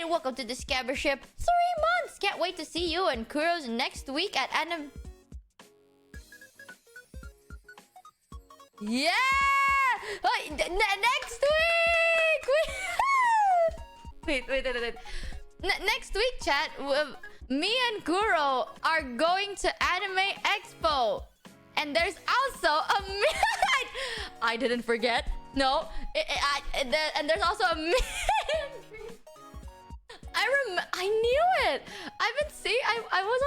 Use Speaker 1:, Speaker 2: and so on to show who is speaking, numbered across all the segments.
Speaker 1: and welcome to the Scabber Ship. 3 months! Can't wait to see you and Kuro's next week at Anim... Yeah! Next week! Wait. Next week, chat, me and Kuro are going to Anime Expo. And there's also a... I didn't forget. No. And there's also a... I knew it. I've been seeing. I was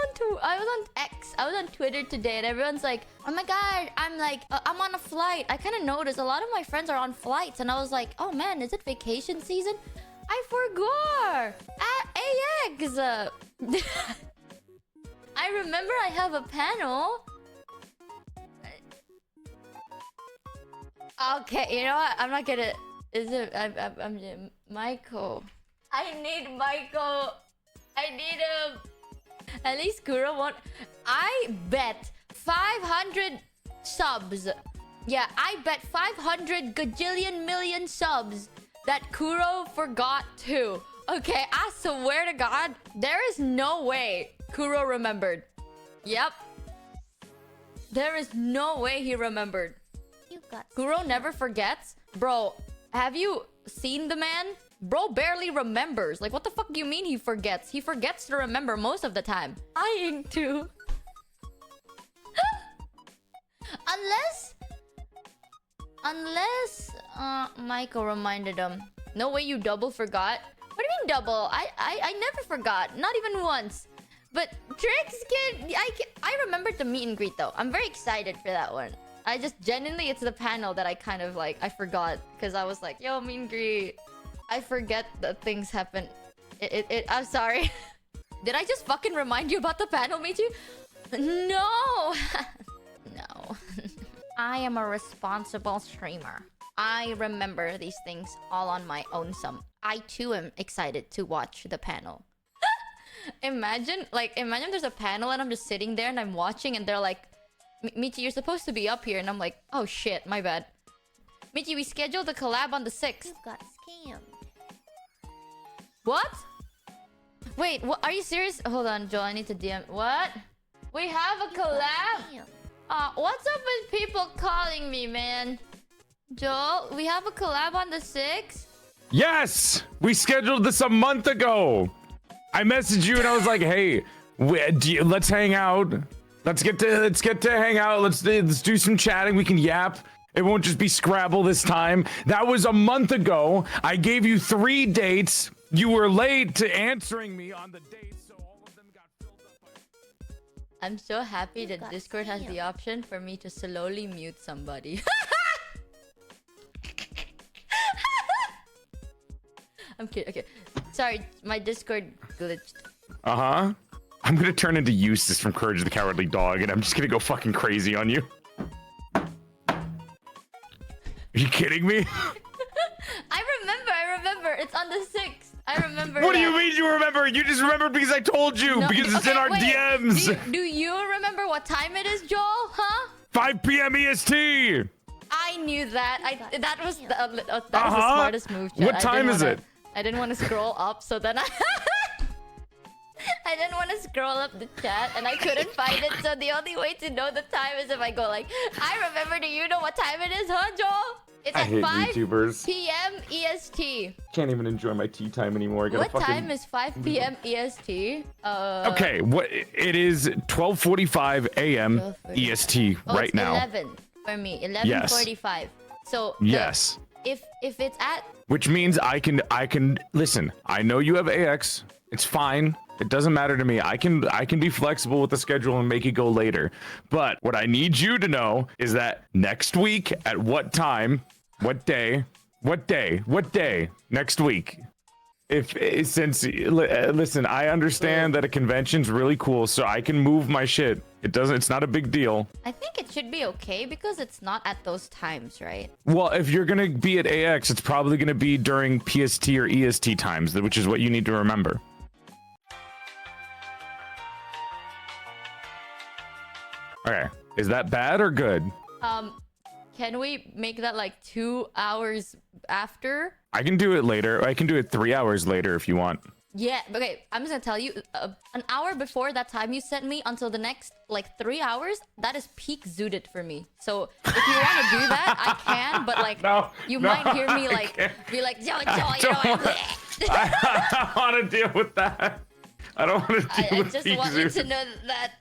Speaker 1: on X. I was on Twitter today, and everyone's like, "Oh my god!" I'm like, "I'm on a flight." I kind of noticed a lot of my friends are on flights, and I was like, "Oh man, is it vacation season?" I forgot. At AX. I remember I have a panel. Okay, you know what? I'm not gonna. Is it? I'm Michael. I need Michael. I need him. At least Kuro won't. I bet 500 subs. Yeah, I bet 500 gajillion million subs that Kuro forgot too. Okay, I swear to God, there is no way Kuro remembered. Yep. There is no way he remembered. Kuro never forgets. Bro, have you seen the man? Bro barely remembers. Like, what the fuck do you mean he forgets? He forgets to remember most of the time. Lying too. Unless Michael reminded him. No way you double forgot. What do you mean double? I never forgot. Not even once. But Tricks kid, I remembered the meet and greet though. I'm very excited for that one. I just genuinely, it's the panel that I kind of like, I forgot because I was like, yo, meet and greet. I forget that things happen. I'm sorry. Did I just fucking remind you about the panel, Michi? No. No. I am a responsible streamer. I remember these things all on my own sum. I too am excited to watch the panel. Imagine there's a panel and I'm just sitting there and I'm watching and they're like, Michi, you're supposed to be up here. And I'm like, oh shit, my bad. Michi, we scheduled a collab on the 6th. You got scammed. What? Wait, what? Are you serious? Hold on, Joel, I need to DM. What? We have a collab? What's up with people calling me, man? Joel, we have a collab on the 6th?
Speaker 2: Yes! We scheduled this a month ago! I messaged you and I was like, hey, let's hang out. Let's get to hang out. Let's do some chatting. We can yap. It won't just be Scrabble this time. That was a month ago. I gave you 3 dates. You were late to answering me on the dates, so all of them got filled up by...
Speaker 1: I'm so happy that Discord has the option for me to slowly mute somebody. I'm kidding. Okay. Sorry, my Discord glitched.
Speaker 2: Uh-huh. I'm gonna turn into Eustace from Courage the Cowardly Dog, and I'm just gonna go fucking crazy on you. Are you kidding me?
Speaker 1: I remember. It's on the 6th. I remember.
Speaker 2: What do you mean you remember? You just remembered because I told you, because it's in our DMs.
Speaker 1: Do you remember what time it is, Joel? Huh?
Speaker 2: 5 p.m. EST.
Speaker 1: I knew that. That was the smartest move. Chat.
Speaker 2: What time is it?
Speaker 1: I didn't want to scroll up, so then I didn't want to scroll up the chat, and I couldn't find it. So the only way to know the time is if I go like, I remember. Do you know what time it is, huh, Joel? It's at 5 p.m. EST.
Speaker 2: Can't even enjoy my tea time anymore.
Speaker 1: What time is 5 p.m. EST?
Speaker 2: Okay, what it is 12:45 a.m. EST right now.
Speaker 1: 11 for me. 11:45. Yes. So
Speaker 2: yes.
Speaker 1: If it's at,
Speaker 2: which means I can listen. I know you have AX. It's fine. It doesn't matter to me. I can be flexible with the schedule and make it go later. But what I need you to know is that next week at what time, what day next week. Listen, I understand that a convention's really cool, so I can move my shit. It's not a big deal.
Speaker 1: I think it should be okay because it's not at those times, right?
Speaker 2: Well, if you're gonna be at AX, it's probably gonna be during PST or EST times, which is what you need to remember. Okay, is that bad or good?
Speaker 1: Can we make that like 2 hours after?
Speaker 2: I can do it later. I can do it 3 hours later if you want.
Speaker 1: Yeah, okay, I'm just gonna tell you, an hour before that time you sent me until the next like 3 hours, that is peak zooted for me. So if you want to do that, I can, but like you might hear me like be like, yo,
Speaker 2: I don't want to deal with that. I don't want to deal with
Speaker 1: I just want you to know that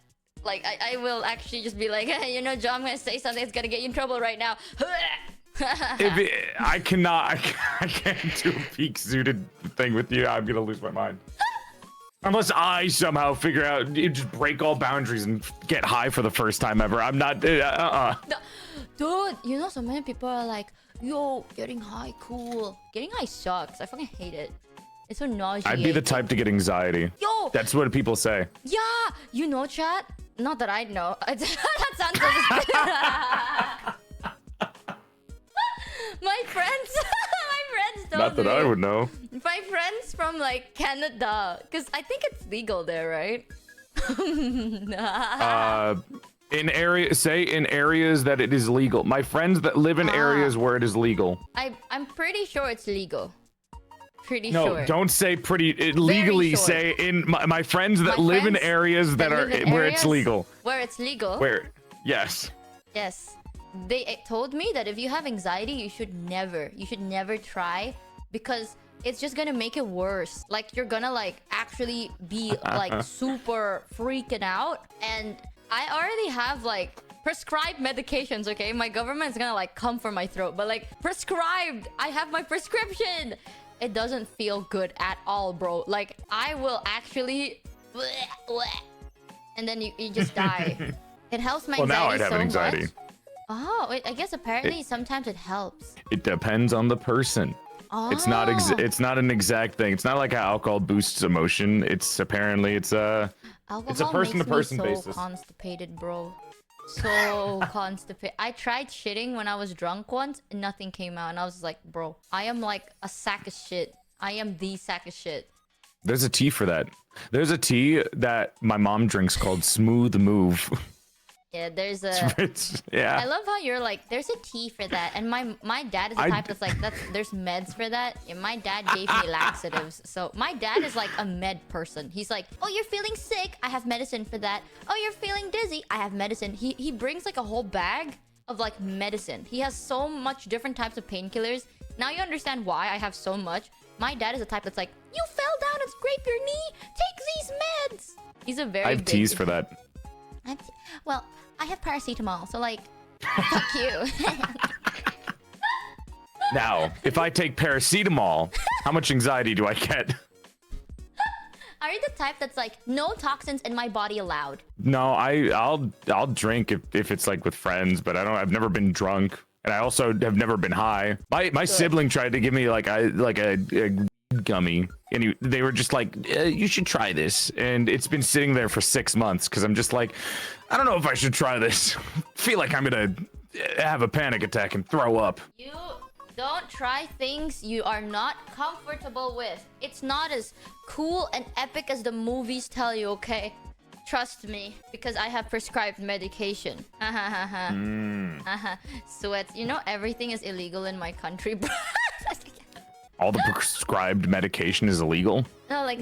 Speaker 1: like I will actually just be like, hey, you know, Joe, I'm gonna say something that's gonna get you in trouble right now.
Speaker 2: I can't do a peak zooted thing with you. I'm gonna lose my mind. Unless I somehow figure out, just break all boundaries and get high for the first time ever. I'm not,
Speaker 1: Dude, you know, so many people are like, yo, getting high, cool. Getting high sucks. I fucking hate it. It's so nauseating.
Speaker 2: I'd be the type to get anxiety.
Speaker 1: Yo!
Speaker 2: That's what people say.
Speaker 1: Yeah! You know, chat? Not that I know. That sounds so My friends don't
Speaker 2: Not that I would know.
Speaker 1: My friends from like Canada, because I think it's legal there, right?
Speaker 2: In areas that it is legal. My friends that live in areas where it is legal.
Speaker 1: I'm pretty sure it's legal. Pretty
Speaker 2: no,
Speaker 1: sure.
Speaker 2: don't say pretty. Legally,
Speaker 1: sure.
Speaker 2: Say in my friends that live in areas that are where it's legal.
Speaker 1: Where it's legal.
Speaker 2: Where? Yes.
Speaker 1: Yes. They told me that if you have anxiety, you should never try, because it's just gonna make it worse. Like you're gonna like actually be like super freaking out. And I already have like prescribed medications, okay? My government's gonna like come for my throat, but like prescribed. I have my prescription. It doesn't feel good at all, bro. Like I will actually and then you just die. It helps my anxiety
Speaker 2: now I'd have
Speaker 1: so
Speaker 2: an anxiety.
Speaker 1: much. Oh, wait, I guess apparently sometimes it helps.
Speaker 2: It depends on the person.
Speaker 1: Oh.
Speaker 2: It's not an exact thing. It's not like how alcohol boosts emotion. It's apparently it's a person-to-person basis.
Speaker 1: So constipated, bro. So constipated. I tried shitting when I was drunk once and nothing came out, and I was like, bro, I am like a sack of shit. I am the sack of shit.
Speaker 2: There's a tea for that. There's a tea that my mom drinks called Smooth Move.
Speaker 1: Yeah, there's a.
Speaker 2: Yeah.
Speaker 1: I love how you're like, there's a tea for that, and my dad is the type that's like, there's meds for that. And my dad gave me laxatives, so my dad is like a med person. He's like, oh, you're feeling sick? I have medicine for that. Oh, you're feeling dizzy? I have medicine. He brings like a whole bag of like medicine. He has so much different types of painkillers. Now you understand why I have so much. My dad is the type that's like, you fell down and scraped your knee? Take these meds. He's a very.
Speaker 2: I have teas for that.
Speaker 1: Well, I have paracetamol, so like, fuck you.
Speaker 2: Now, if I take paracetamol, how much anxiety do I get?
Speaker 1: Are you the type that's like, no toxins in my body allowed?
Speaker 2: No, I'll drink if it's like with friends, but I've never been drunk, and I also have never been high. My sibling tried to give me like a gummy, and they were just like, you should try this, and it's been sitting there for 6 months because I'm just like, I don't know if I should try this. Feel like I'm gonna have a panic attack and throw up.
Speaker 1: You don't try things you are not comfortable with. It's not as cool and epic as the movies tell you, okay? Trust me, because I have prescribed medication. Sweats. You know everything is illegal in my country, bro.
Speaker 2: All the prescribed medication is illegal?
Speaker 1: No, like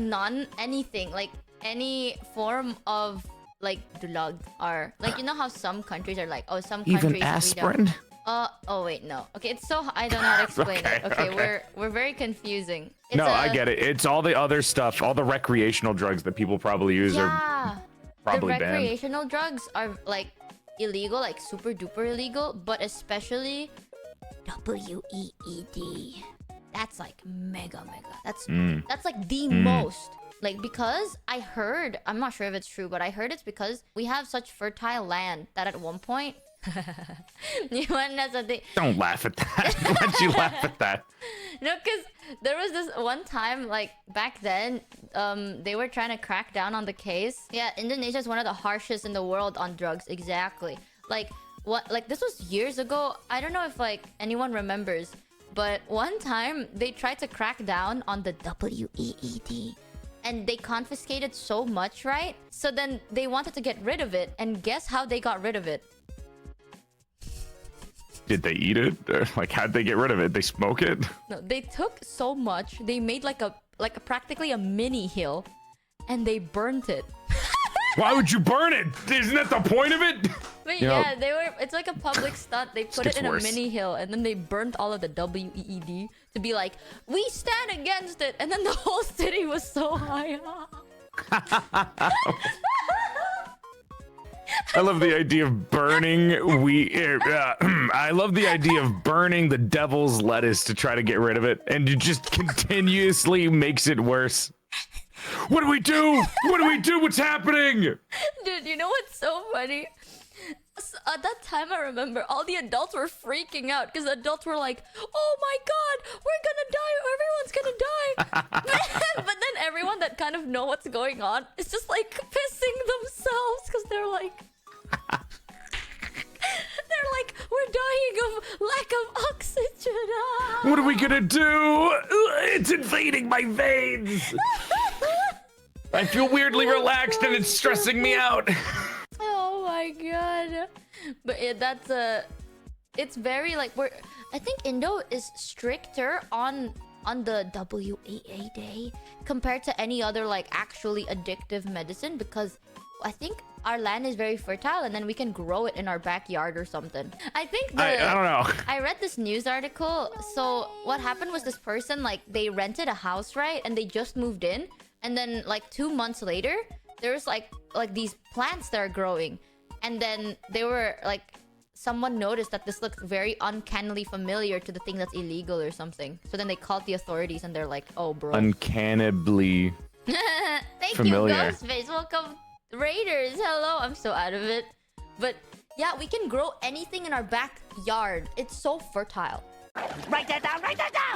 Speaker 1: anything. Like any form of like drug are like, you know how some countries are like, oh, some countries
Speaker 2: even aspirin?
Speaker 1: Oh wait, no. Okay, it's so I don't know how to explain it. Okay, we're very confusing. It's
Speaker 2: I get it. It's all the other stuff, all the recreational drugs that people probably use are probably
Speaker 1: the
Speaker 2: banned.
Speaker 1: recreational drugs are like illegal, like super duper illegal, but especially WEED. That's like mega. That's like the most. Like, because I heard, I'm not sure if it's true, but I heard it's because we have such fertile land that at one point
Speaker 2: Don't laugh at that. Why'd you laugh at that?
Speaker 1: No, because there was this one time, like, back then, they were trying to crack down on the case. Yeah, Indonesia is one of the harshest in the world on drugs. Exactly. Like, this was years ago. I don't know if, like, anyone remembers. But one time, they tried to crack down on the WEED. And they confiscated so much, right? So then they wanted to get rid of it. And guess how they got rid of it?
Speaker 2: Did they eat it? Or, like, how'd they get rid of it? They smoke it?
Speaker 1: No, they took so much. They made like a like practically a mini hill, and they burnt it.
Speaker 2: Why would you burn it? Isn't that the point of it?
Speaker 1: But
Speaker 2: You know,
Speaker 1: yeah, they were. It's like a public stunt. They put it
Speaker 2: gets
Speaker 1: in
Speaker 2: worse.
Speaker 1: a mini hill, and then they burnt all of the WEED to be like, we stand against it. And then the whole city was so high.
Speaker 2: I love the idea of burning I love the idea of burning the devil's lettuce to try to get rid of it, and it just continuously makes it worse. What do we do? What do we do? What's happening?
Speaker 1: Dude, you know what's so funny? At that time, I remember all the adults were freaking out because the adults were like, "Oh my god, we're gonna die! Everyone's gonna die!" But then everyone that kind of know what's going on is just like pissing themselves because they're like, "We're dying of lack of oxygen." Ah.
Speaker 2: What are we gonna do? It's invading my veins. I feel weirdly relaxed and it's stressing me out.
Speaker 1: Oh my god. But yeah, it's very like I think Indo is stricter on the WAA day compared to any other like actually addictive medicine, because I think our land is very fertile and then we can grow it in our backyard or something. I think
Speaker 2: I don't know.
Speaker 1: I read this news article. So what happened was this person, like, they rented a house, right? And they just moved in. And then like 2 months later, there's like these plants that are growing. And then they were like, someone noticed that this looks very uncannily familiar to the thing that's illegal or something. So then they called the authorities and they're like, "Oh, bro."
Speaker 2: Uncannibly
Speaker 1: Thank
Speaker 2: familiar.
Speaker 1: you, Ghostface. Welcome, Raiders. Hello. I'm so out of it. But yeah, we can grow anything in our backyard. It's so fertile.
Speaker 3: Write that down, write that down!